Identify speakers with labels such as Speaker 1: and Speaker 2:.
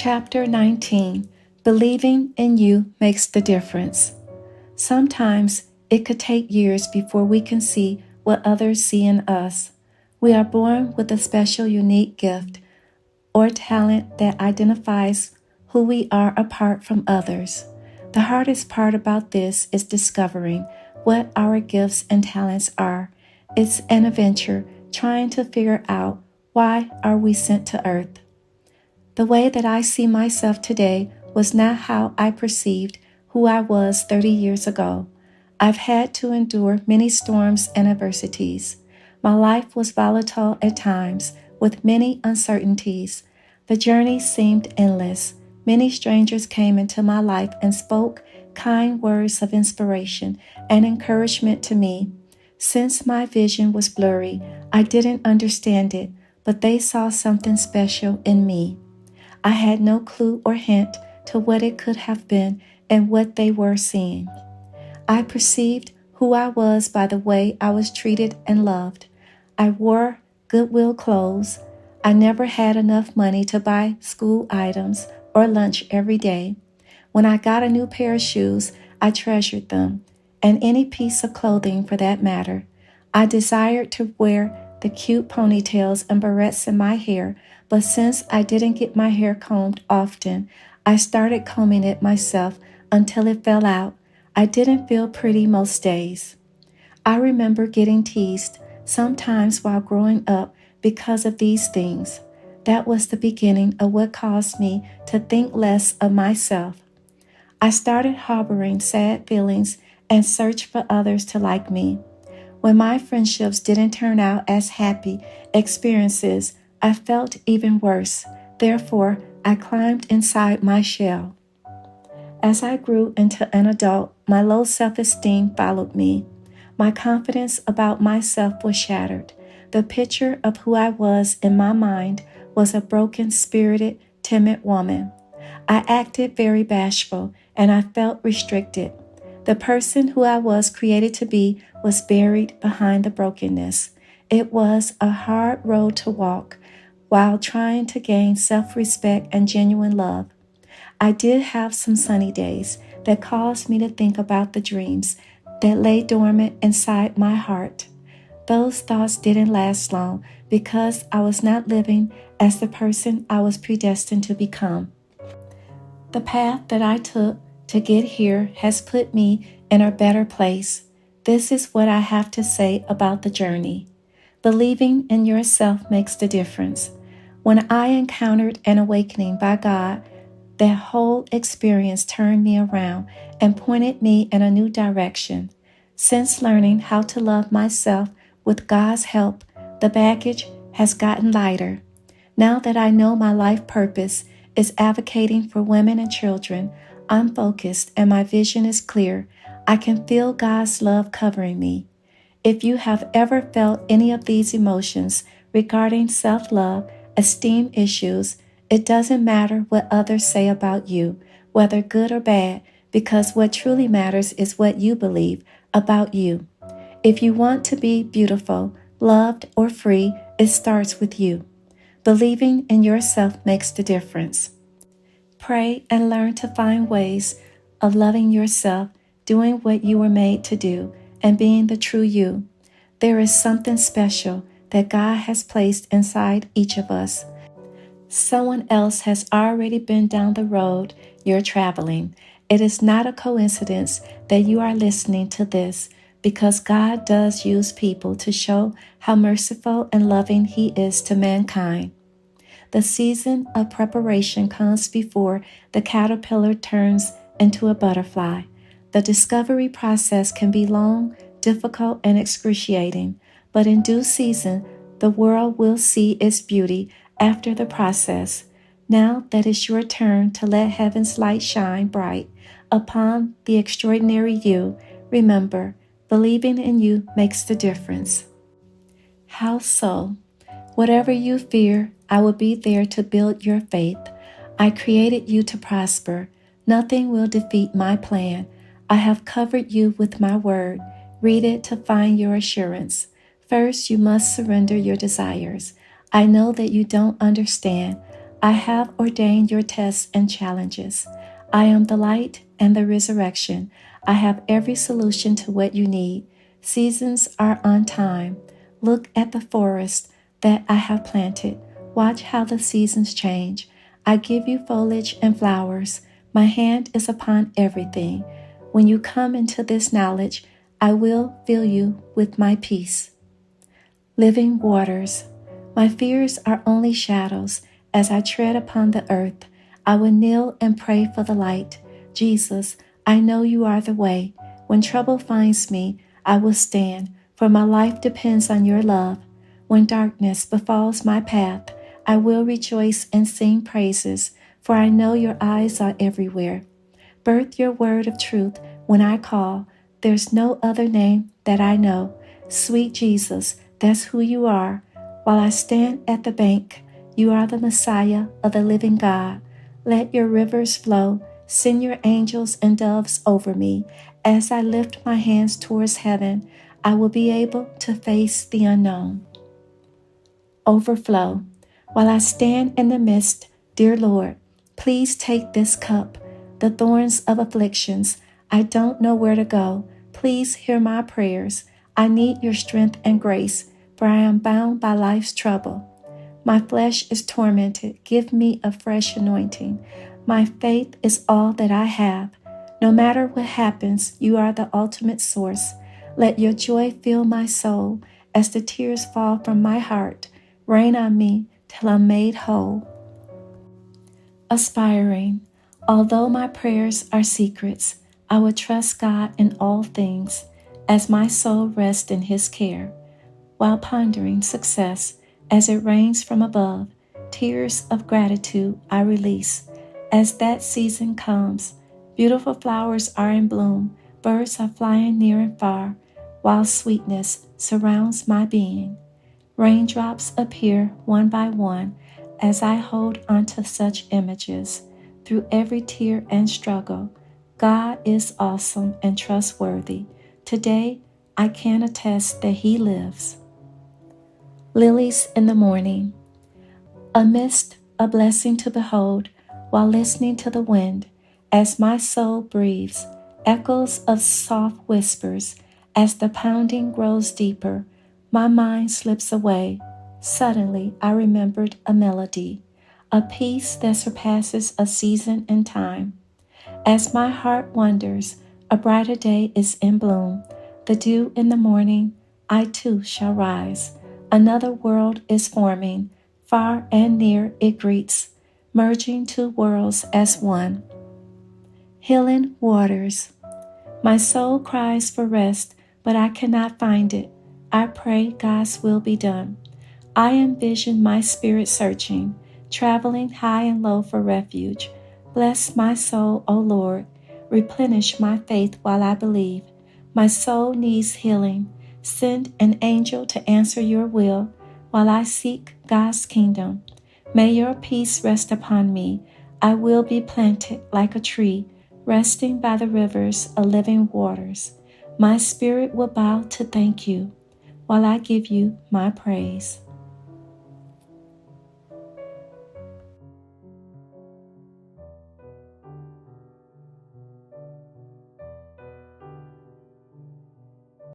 Speaker 1: Chapter 19. Believing in you makes the difference. Sometimes it could take years before we can see what others see in us. We are born with a special, unique gift or talent that identifies who we are apart from others. The hardest part about this is discovering what our gifts and talents are. It's an adventure trying to figure out why are we sent to earth. The way that I see myself today was not how I perceived who I was 30 years ago. I've had to endure many storms and adversities. My life was volatile at times, with many uncertainties. The journey seemed endless. Many strangers came into my life and spoke kind words of inspiration and encouragement to me. Since my vision was blurry, I didn't understand it, but they saw something special in me. I had no clue or hint to what it could have been and what they were seeing. I perceived who I was by the way I was treated and loved. I wore Goodwill clothes. I never had enough money to buy school items or lunch every day. When I got a new pair of shoes, I treasured them, and any piece of clothing for that matter. I desired to wear the cute ponytails and barrettes in my hair, but since I didn't get my hair combed often, I started combing it myself until it fell out. I didn't feel pretty most days. I remember getting teased sometimes while growing up because of these things. That was the beginning of what caused me to think less of myself. I started harboring sad feelings and searched for others to like me. When my friendships didn't turn out as happy experiences, I felt even worse. Therefore, I climbed inside my shell. As I grew into an adult, my low self-esteem followed me. My confidence about myself was shattered. The picture of who I was in my mind was a broken-spirited, timid woman. I acted very bashful, and I felt restricted. The person who I was created to be was buried behind the brokenness. It was a hard road to walk while trying to gain self-respect and genuine love. I did have some sunny days that caused me to think about the dreams that lay dormant inside my heart. Those thoughts didn't last long because I was not living as the person I was predestined to become. The path that I took to get here has put me in a better place. This is what I have to say about the journey. Believing in yourself makes the difference. When I encountered an awakening by God, that whole experience turned me around and pointed me in a new direction. Since learning how to love myself with God's help, the baggage has gotten lighter. Now that I know my life purpose is advocating for women and children, I'm focused and my vision is clear. I can feel God's love covering me. If you have ever felt any of these emotions regarding self-love, esteem issues, it doesn't matter what others say about you, whether good or bad, because what truly matters is what you believe about you. If you want to be beautiful, loved, or free, it starts with you. Believing in yourself makes the difference. Pray and learn to find ways of loving yourself, doing what you were made to do, and being the true you. There is something special that God has placed inside each of us. Someone else has already been down the road you're traveling. It is not a coincidence that you are listening to this, because God does use people to show how merciful and loving He is to mankind. The season of preparation comes before the caterpillar turns into a butterfly. The discovery process can be long, difficult, and excruciating, but in due season, the world will see its beauty after the process. Now that it's your turn to let heaven's light shine bright upon the extraordinary you, remember, believing in you makes the difference. How so? Whatever you fear, I will be there to build your faith. I created you to prosper. Nothing will defeat my plan. I have covered you with my word. Read it to find your assurance. First, you must surrender your desires. I know that you don't understand. I have ordained your tests and challenges. I am the light and the resurrection. I have every solution to what you need. Seasons are on time. Look at the forest that I have planted. Watch how the seasons change. I give you foliage and flowers. My hand is upon everything. When you come into this knowledge, I will fill you with my peace. Living waters. My fears are only shadows. As I tread upon the earth, I will kneel and pray for the light. Jesus, I know you are the way. When trouble finds me, I will stand, for my life depends on your love. When darkness befalls my path, I will rejoice and sing praises, for I know your eyes are everywhere. Birth your word of truth when I call. There's no other name that I know. Sweet Jesus, that's who you are. While I stand at the bank, you are the Messiah of the living God. Let your rivers flow. Send your angels and doves over me. As I lift my hands towards heaven, I will be able to face the unknown. Overflow. While I stand in the midst, dear Lord, please take this cup, the thorns of afflictions. I don't know where to go. Please hear my prayers. I need your strength and grace, for I am bound by life's trouble. My flesh is tormented. Give me a fresh anointing. My faith is all that I have. No matter what happens, you are the ultimate source. Let your joy fill my soul as the tears fall from my heart. Rain on me till I'm made whole. Aspiring. Although my prayers are secrets, I will trust God in all things as my soul rests in his care. While pondering success as it rains from above, tears of gratitude I release. As that season comes, beautiful flowers are in bloom, birds are flying near and far, while sweetness surrounds my being. Raindrops appear one by one as I hold onto such images. Through every tear and struggle, God is awesome and trustworthy. Today, I can attest that he lives. Lilies in the morning. A mist, a blessing to behold, while listening to the wind, as my soul breathes, echoes of soft whispers, as the pounding grows deeper, my mind slips away. Suddenly I remembered a melody, a peace that surpasses a season and time. As my heart wonders, a brighter day is in bloom. The dew in the morning, I too shall rise. Another world is forming, far and near it greets, merging two worlds as one. Healing waters. My soul cries for rest, but I cannot find it. I pray God's will be done. I envision my spirit searching, traveling high and low for refuge. Bless my soul, O Lord. Replenish my faith while I believe. My soul needs healing. Send an angel to answer your will while I seek God's kingdom. May your peace rest upon me. I will be planted like a tree, resting by the rivers of living waters. My spirit will bow to thank you while I give you my praise.